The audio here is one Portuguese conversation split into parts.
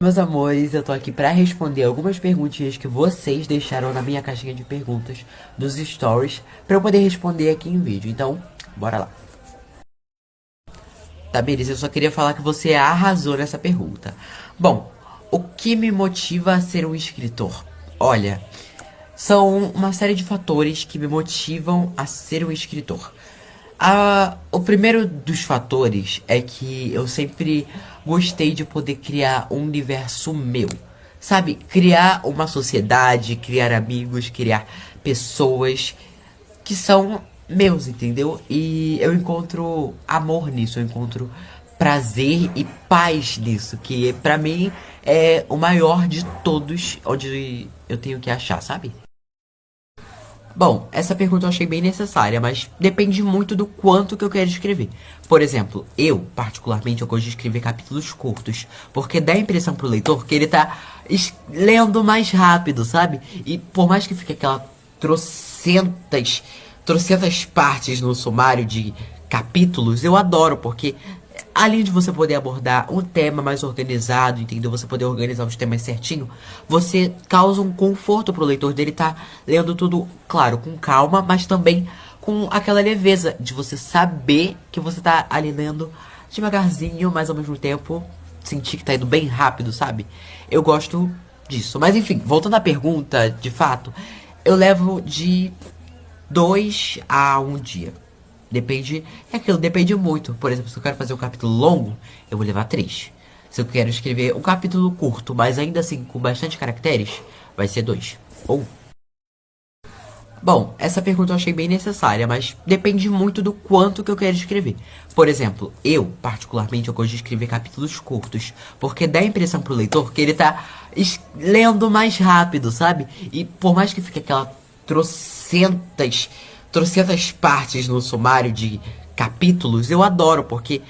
Meus amores, eu tô aqui pra responder algumas perguntinhas que vocês deixaram na minha caixinha de perguntas dos stories pra eu poder responder aqui em vídeo. Então, bora lá. Tá, beleza, eu só queria falar que você arrasou nessa pergunta. Bom, o que me motiva a ser um escritor? Olha, são uma série de fatores que me motivam a ser um escritor. O primeiro dos fatores é que eu sempre gostei de poder criar um universo meu. Sabe? Criar uma sociedade, criar amigos, criar pessoas que são meus, entendeu? E eu encontro amor nisso, eu encontro prazer e paz nisso, que pra mim é o maior de todos, onde eu tenho que achar, sabe? Bom, essa pergunta eu achei bem necessária, mas depende muito do quanto que eu quero escrever. Por exemplo, eu, particularmente, eu gosto de escrever capítulos curtos, porque dá a impressão pro leitor que ele tá lendo mais rápido, sabe? E por mais que fique aquela trocentas, trocentas partes no sumário de capítulos, eu adoro, porque além de você poder abordar um tema mais organizado, entendeu? Você poder organizar os temas certinho, você causa um conforto pro leitor dele tá lendo tudo, claro, com calma, mas também com aquela leveza de você saber que você tá ali lendo devagarzinho, mas ao mesmo tempo sentir que tá indo bem rápido, sabe? Eu gosto disso. Mas enfim, voltando à pergunta, de fato, eu levo de 2 a 1 dia. Depende. É aquilo, depende muito. Por exemplo, se eu quero fazer um capítulo longo, eu vou levar 3. Se eu quero escrever um capítulo curto, mas ainda assim com bastante caracteres, vai ser 2. Ou. Bom, essa pergunta eu achei bem necessária, mas depende muito do quanto que eu quero escrever. Por exemplo, eu, particularmente, eu gosto de escrever capítulos curtos, porque dá a impressão pro leitor que ele tá lendo mais rápido, sabe? E por mais que fique aquela trocentas, trocentas partes no sumário de capítulos, eu adoro, porque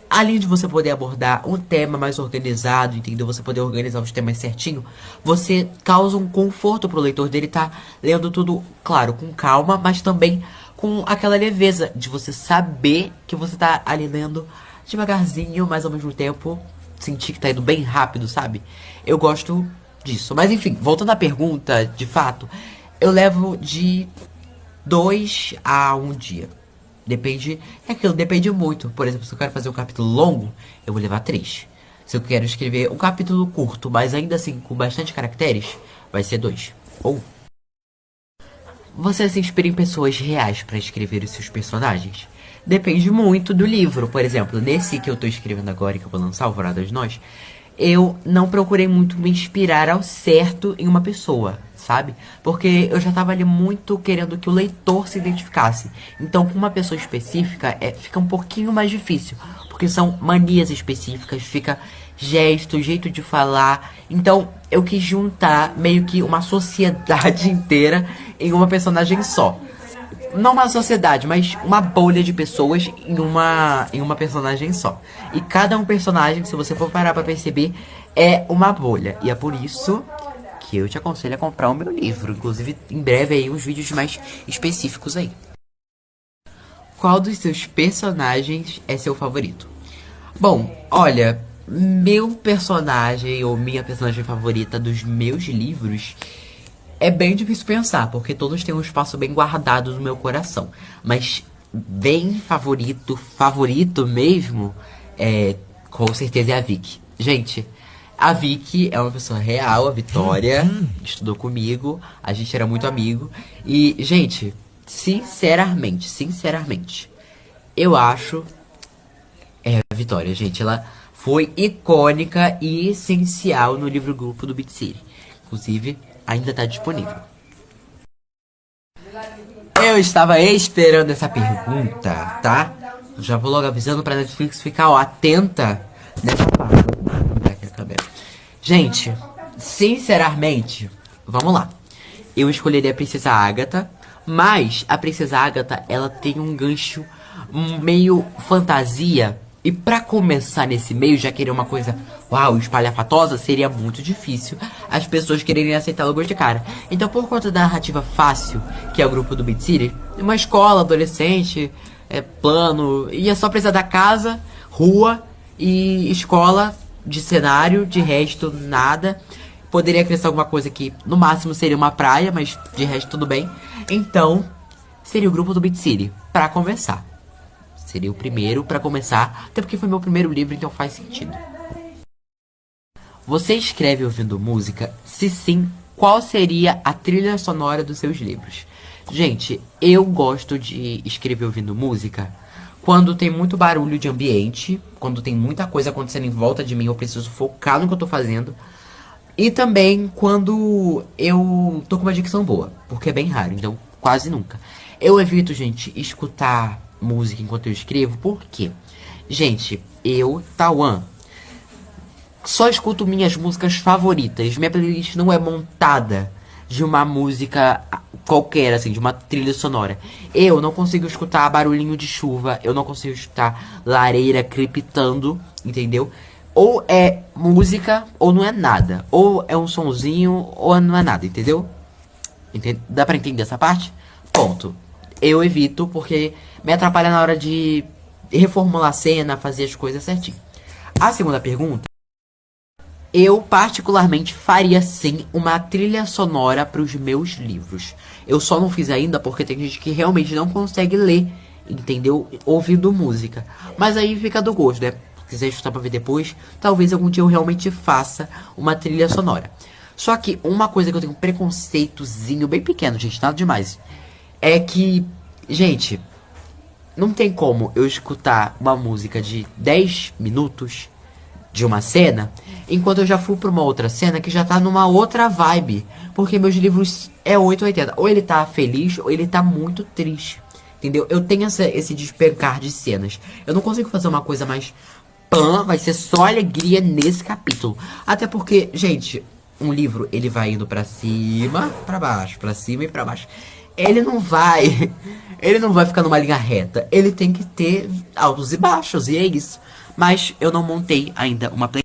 além de você poder abordar um tema mais organizado, entendeu? Você poder organizar os temas certinho, você causa um conforto pro leitor dele tá lendo tudo, claro, com calma, mas também com aquela leveza de você saber que você tá ali lendo devagarzinho, mas ao mesmo tempo sentir que tá indo bem rápido, sabe? Eu gosto disso. Mas enfim, voltando à pergunta, de fato, eu levo de 2 a 1 dia. Depende. É aquilo, depende muito. Por exemplo, se eu quero fazer um capítulo longo, eu vou levar 3. Se eu quero escrever um capítulo curto, mas ainda assim com bastante caracteres, vai ser 2. Ou. Você se inspira em pessoas reais para escrever os seus personagens? Depende muito do livro. Por exemplo, nesse que eu tô escrevendo agora, que eu vou lançar, Alvorada de Nós, eu não procurei muito me inspirar ao certo em uma pessoa, sabe? Porque eu já tava ali muito querendo que o leitor se identificasse. Então, com uma pessoa específica, fica um pouquinho mais difícil. Porque são manias específicas, fica gesto, jeito de falar. Então, eu quis juntar meio que uma sociedade inteira em uma personagem só. Não uma sociedade, mas uma bolha de pessoas em uma personagem só. E cada um personagem, se você for parar pra perceber, é uma bolha. E é por isso que eu te aconselho a comprar o meu livro. Inclusive, em breve aí, uns vídeos mais específicos aí. Qual dos seus personagens é seu favorito? Bom, olha, meu personagem ou minha personagem favorita dos meus livros é bem difícil pensar, porque todos têm um espaço bem guardado no meu coração. Mas bem favorito, favorito mesmo, com certeza é a Vicky. Gente, a Vicky é uma pessoa real, a Vitória estudou comigo, a gente era muito amigo. E, gente, sinceramente, eu acho a Vitória, gente, ela foi icônica e essencial no livro grupo do Beat City. Inclusive, ainda tá disponível. Eu estava esperando essa pergunta, tá? Já vou logo avisando pra Netflix ficar, ó, atenta nessa parte. Vou mudar aqui a câmera. Gente, sinceramente, vamos lá. Eu escolheria a Princesa Agatha, mas a Princesa Agatha, ela tem um gancho meio fantasia. E pra começar nesse meio, já querer uma coisa, uau, espalhafatosa, seria muito difícil as pessoas quererem aceitar logo de cara. Então, por conta da narrativa fácil, que é o grupo do Beat City, uma escola, adolescente, plano, e é só precisar da casa, rua e escola de cenário, de resto, nada. Poderia acrescentar alguma coisa que no máximo seria uma praia, mas de resto tudo bem. Então, seria o grupo do Beat City, pra começar. Seria o primeiro pra começar, até porque foi meu primeiro livro, então faz sentido. Você escreve ouvindo música? Se sim, qual seria a trilha sonora dos seus livros? Gente, eu gosto de escrever ouvindo música quando tem muito barulho de ambiente, quando tem muita coisa acontecendo em volta de mim, eu preciso focar no que eu tô fazendo. E também quando eu tô com uma dicção boa, porque é bem raro, então quase nunca. Eu evito, gente, escutar música enquanto eu escrevo, por quê? Gente, eu, Tawan, só escuto minhas músicas favoritas. Minha playlist não é montada de uma música qualquer, assim, de uma trilha sonora. Eu não consigo escutar barulhinho de chuva, eu não consigo escutar lareira crepitando, entendeu? Ou é música ou não é nada. Ou é um sonzinho ou não é nada, entendeu? Dá pra entender essa parte? Ponto. Eu evito porque me atrapalha na hora de reformular a cena, fazer as coisas certinho. A segunda pergunta. Eu, particularmente, faria sim uma trilha sonora para os meus livros. Eu só não fiz ainda porque tem gente que realmente não consegue ler, entendeu? Ouvindo música. Mas aí fica do gosto, né? Se quiser escutar pra ver depois, talvez algum dia eu realmente faça uma trilha sonora. Só que uma coisa que eu tenho um preconceitozinho bem pequeno, gente, nada demais. É que, gente, não tem como eu escutar uma música de 10 minutos de uma cena, enquanto eu já fui pra uma outra cena que já tá numa outra vibe. Porque meus livros é 880. Ou ele tá feliz, ou ele tá muito triste. Entendeu? Eu tenho esse despencar de cenas. Eu não consigo fazer uma coisa mais pan, vai ser só alegria nesse capítulo. Até porque, gente, um livro, ele vai indo pra cima, pra baixo, pra cima e pra baixo. Ele não vai... Ele não vai ficar numa linha reta. Ele tem que ter altos e baixos, e é isso. Mas eu não montei ainda uma playlist.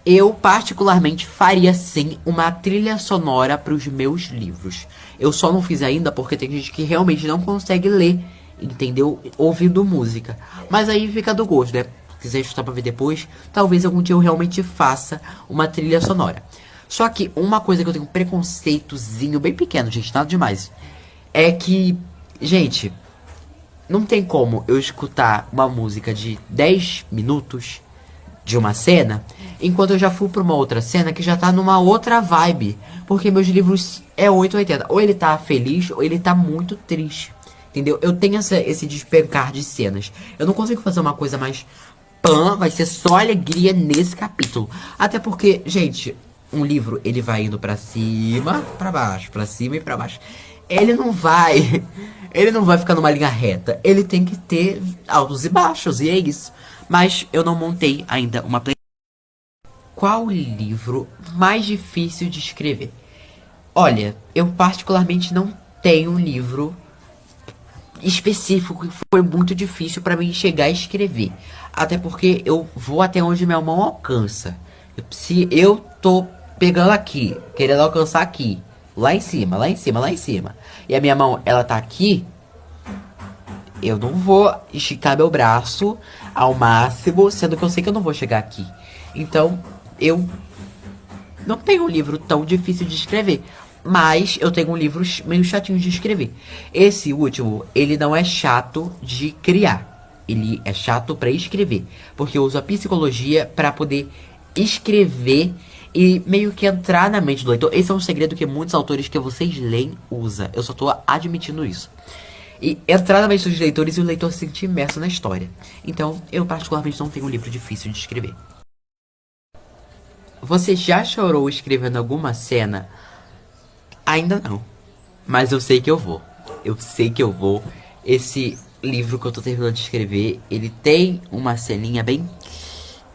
Eu, particularmente, faria sim uma trilha sonora para os meus livros. Eu só não fiz ainda porque tem gente que realmente não consegue ler, entendeu? Ouvindo música. Mas aí fica do gosto, né? Se quiser escutar pra ver depois, talvez algum dia eu realmente faça uma trilha sonora. Só que uma coisa que eu tenho um preconceitozinho bem pequeno, gente, nada demais. É que, gente, não tem como eu escutar uma música de 10 minutos de uma cena, enquanto eu já fui pra uma outra cena que já tá numa outra vibe. Porque meus livros é 880. Ou ele tá feliz, ou ele tá muito triste. Entendeu? Eu tenho esse despencar de cenas. Eu não consigo fazer uma coisa mais pan, vai ser só alegria nesse capítulo. Até porque, gente, um livro, ele vai indo pra cima, pra baixo, pra cima e pra baixo. Ele não vai... Ele não vai ficar numa linha reta. Ele tem que ter altos e baixos, e é isso. Mas eu não montei ainda uma playlist. Qual o livro mais difícil de escrever? Olha, eu particularmente não tenho um livro específico que foi muito difícil pra mim chegar a escrever. Até porque eu vou até onde minha mão alcança. Se eu tô pegando aqui, querendo alcançar aqui, lá em cima, lá em cima, lá em cima, e a minha mão, ela tá aqui, eu não vou esticar meu braço ao máximo, sendo que eu sei que eu não vou chegar aqui. Então, eu não tenho um livro tão difícil de escrever. Mas eu tenho livros meio chatinhos de escrever. Esse último, ele não é chato de criar. Ele é chato pra escrever. Porque eu uso a psicologia pra poder escrever e meio que entrar na mente do leitor. Esse é um segredo que muitos autores que vocês leem usam. Eu só tô admitindo isso. E entrar na mente dos leitores e o leitor se sentir imerso na história. Então, eu particularmente não tenho um livro difícil de escrever. Você já chorou escrevendo alguma cena? Ainda não. Mas eu sei que eu vou. Eu sei que eu vou. Esse livro que eu tô terminando de escrever, ele tem uma ceninha bem...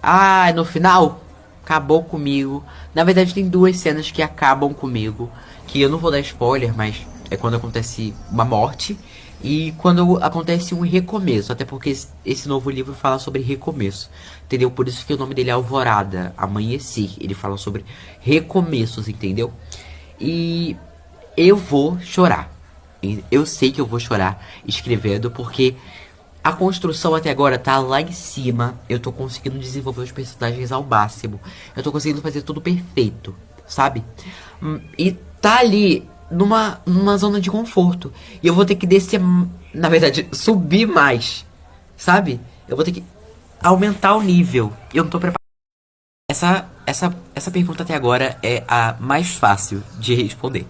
Ah, no final, acabou comigo. Na verdade, tem duas cenas que acabam comigo. Que eu não vou dar spoiler, mas é quando acontece uma morte e quando acontece um recomeço. Até porque esse novo livro fala sobre recomeço, entendeu? Por isso que o nome dele é Alvorada, Amanhecer. Ele fala sobre recomeços, entendeu? E eu vou chorar. Eu sei que eu vou chorar escrevendo, porque A construção até agora tá lá em cima. Eu tô conseguindo desenvolver os personagens ao máximo. Eu tô conseguindo fazer tudo perfeito, sabe? E tá ali numa zona de conforto. E eu vou ter que descer, na verdade, subir mais, sabe? Eu vou ter que aumentar o nível. Eu não tô preparado. Essa pergunta até agora é a mais fácil de responder.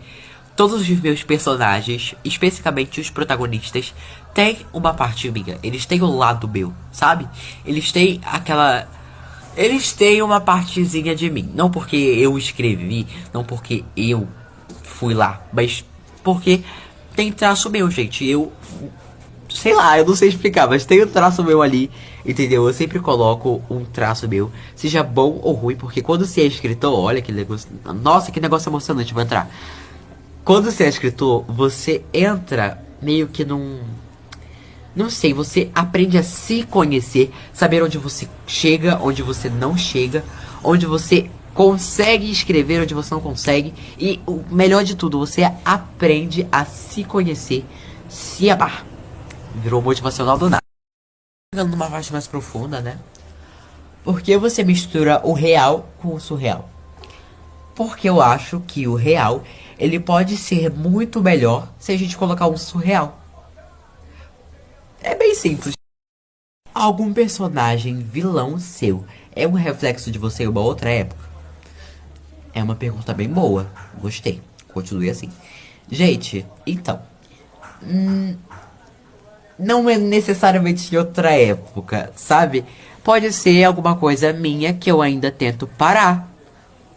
Todos os meus personagens, especificamente os protagonistas, têm uma parte minha. Eles têm o lado meu, sabe? Eles têm aquela. Eles têm uma partezinha de mim. Não porque eu escrevi, não porque eu fui lá, mas porque tem traço meu, gente. Eu sei lá, eu não sei explicar, mas tem um traço meu ali, entendeu? Eu sempre coloco um traço meu, seja bom ou ruim, porque quando você é escritor, olha que negócio. Nossa, que negócio emocionante, vou entrar. Quando você é escritor, você entra meio que num. Não sei, você aprende a se conhecer, saber onde você chega, onde você não chega, onde você consegue escrever, onde você não consegue. E o melhor de tudo, você aprende a se conhecer, se amar. Virou motivacional do nada. Chegando numa parte mais profunda, né? Por que você mistura o real com o surreal? Porque eu acho que o real, ele pode ser muito melhor se a gente colocar um surreal. É bem simples. Algum personagem vilão seu é um reflexo de você em uma outra época? É uma pergunta bem boa. Gostei. Continue assim. Gente, então. Não é necessariamente de outra época, sabe? Pode ser alguma coisa minha que eu ainda tento parar.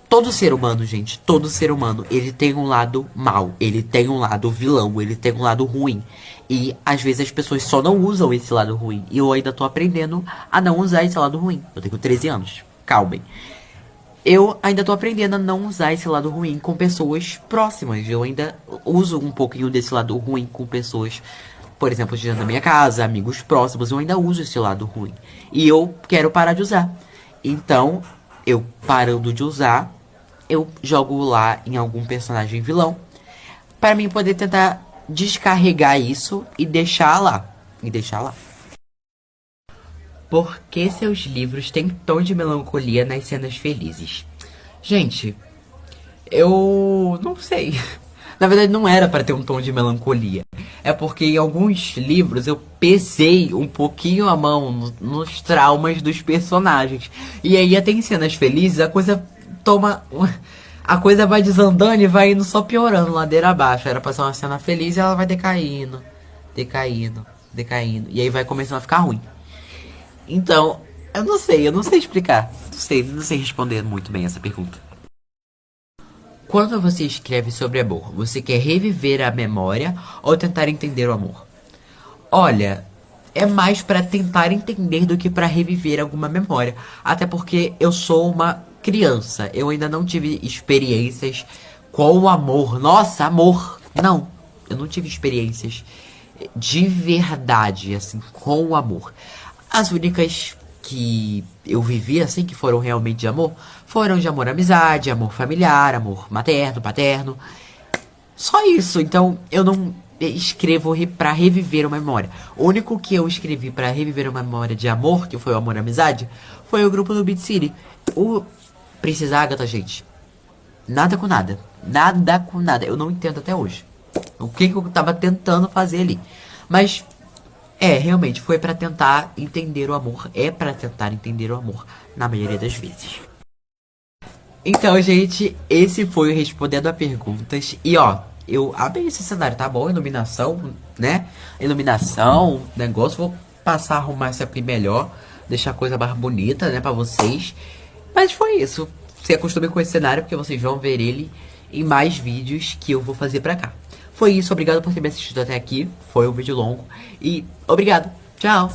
Todo ser humano, gente, todo ser humano, ele tem um lado mal, ele tem um lado vilão, ele tem um lado ruim. E às vezes as pessoas só não usam esse lado ruim. E eu ainda tô aprendendo a não usar esse lado ruim. Eu tenho 13 anos, calmem. Eu ainda tô aprendendo a não usar esse lado ruim com pessoas próximas. Eu ainda uso um pouquinho desse lado ruim com pessoas, por exemplo, dentro da minha casa, amigos próximos. Eu ainda uso esse lado ruim. E eu quero parar de usar. Então, eu parando de usar, eu jogo lá em algum personagem vilão para mim poder tentar descarregar isso e deixar lá. E deixar lá. Por que seus livros têm tom de melancolia nas cenas felizes? Gente, eu não sei. Na verdade, não era para ter um tom de melancolia. É porque em alguns livros eu pesei um pouquinho a mão nos traumas dos personagens. E aí, até em cenas felizes, a coisa toma. A coisa vai desandando e vai indo só piorando, ladeira abaixo. Era pra ser uma cena feliz e ela vai decaindo, decaindo, decaindo. E aí vai começando a ficar ruim. Então, eu não sei explicar. Não sei responder muito bem essa pergunta. Quando você escreve sobre amor, você quer reviver a memória ou tentar entender o amor? Olha, é mais pra tentar entender do que pra reviver alguma memória. Até porque eu sou uma criança. Eu ainda não tive experiências com o amor. Nossa, amor! Não, eu não tive experiências de verdade, assim, com o amor. As únicas que eu vivi, assim, que foram realmente de amor, foram de amor à amizade, amor familiar, amor materno, paterno. Só isso. Então, eu não escrevo pra reviver uma memória. O único que eu escrevi pra reviver uma memória de amor, que foi o amor à amizade, foi o grupo do Beat City. O Princesa Agatha, gente, nada com nada. Nada com nada. Eu não entendo até hoje o que eu tava tentando fazer ali. Mas realmente foi pra tentar entender o amor. É pra tentar entender o amor na maioria das vezes. Então, gente, esse foi o Respondendo a Perguntas. E ó, eu amei esse cenário, tá bom? Iluminação, né? Iluminação, negócio. Vou passar a arrumar isso aqui melhor. Deixar a coisa mais bonita, né, pra vocês. Mas foi isso. Se acostume com esse cenário, porque vocês vão ver ele em mais vídeos que eu vou fazer pra cá. Foi isso, obrigado por ter me assistido até aqui. Foi um vídeo longo. E obrigado. Tchau.